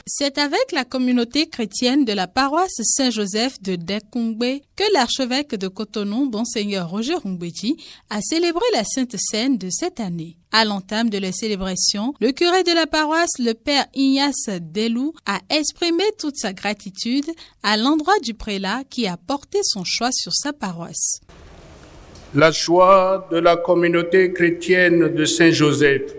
C'est avec la communauté chrétienne de la paroisse Saint-Joseph de Dekungbe que l'archevêque de Cotonou, Monseigneur Roger Rungbeji, a célébré la Sainte Seine de cette année. À l'entame de la célébration, le curé de la paroisse, le père Ignace Delou, a exprimé toute sa gratitude à l'endroit du prélat qui a porté son choix sur sa paroisse. La joie de la communauté chrétienne de Saint-Joseph.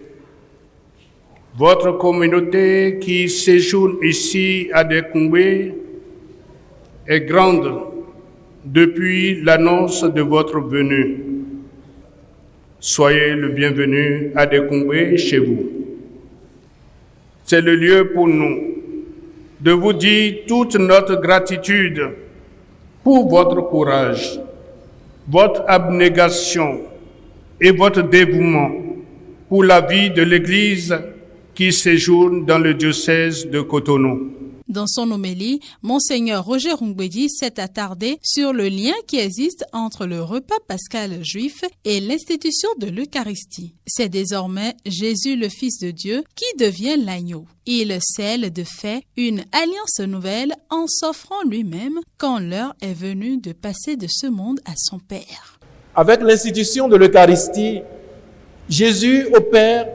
Votre communauté qui séjourne ici à Dekungbe est grande depuis l'annonce de votre venue. Soyez le bienvenu à Dekungbe chez vous. C'est le lieu pour nous de vous dire toute notre gratitude pour votre courage, votre abnégation et votre dévouement pour la vie de l'Église qui séjourne dans le diocèse de Cotonou. Dans son homélie, Monseigneur Roger Rungbeji s'est attardé sur le lien qui existe entre le repas pascal juif et l'institution de l'Eucharistie. C'est désormais Jésus le Fils de Dieu qui devient l'agneau. Il scelle de fait une alliance nouvelle en s'offrant lui-même quand l'heure est venue de passer de ce monde à son Père. Avec l'institution de l'Eucharistie, Jésus opère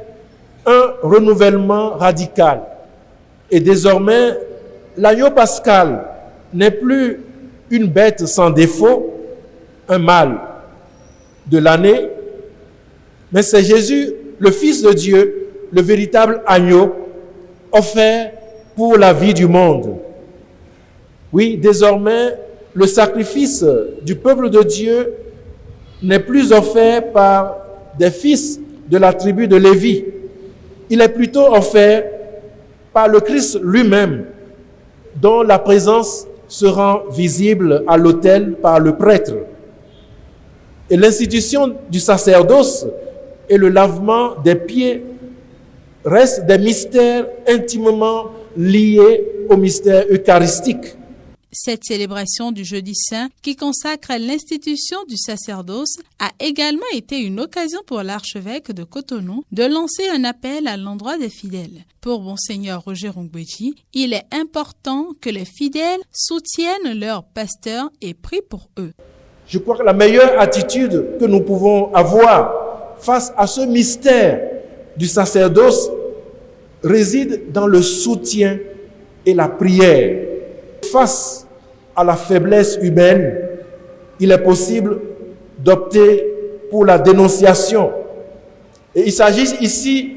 un renouvellement radical. Et désormais, l'agneau pascal n'est plus une bête sans défaut, un mâle de l'année, mais c'est Jésus, le Fils de Dieu, le véritable agneau, offert pour la vie du monde. Oui, désormais, le sacrifice du peuple de Dieu n'est plus offert par des fils de la tribu de Lévi. Il est plutôt offert par le Christ lui-même, dont la présence se rend visible à l'autel par le prêtre. Et l'institution du sacerdoce et le lavement des pieds restent des mystères intimement liés au mystère eucharistique. Cette célébration du Jeudi Saint, qui consacre l'institution du sacerdoce, a également été une occasion pour l'archevêque de Cotonou de lancer un appel à l'endroit des fidèles. Pour Monseigneur Roger Rungbeji, il est important que les fidèles soutiennent leurs pasteurs et prient pour eux. Je crois que la meilleure attitude que nous pouvons avoir face à ce mystère du sacerdoce réside dans le soutien et la prière. Face à la faiblesse humaine, il est possible d'opter pour la dénonciation. Et il s'agit ici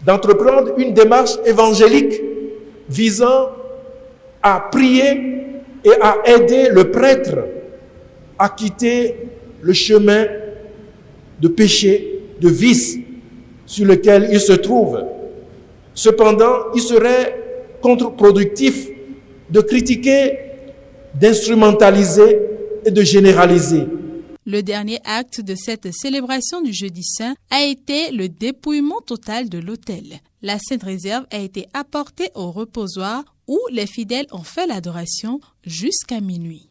d'entreprendre une démarche évangélique visant à prier et à aider le prêtre à quitter le chemin de péché, de vice sur lequel il se trouve. Cependant, il serait contre-productif de critiquer, d'instrumentaliser et de généraliser. Le dernier acte de cette célébration du Jeudi Saint a été le dépouillement total de l'autel. La Sainte Réserve a été apportée au reposoir où les fidèles ont fait l'adoration jusqu'à minuit.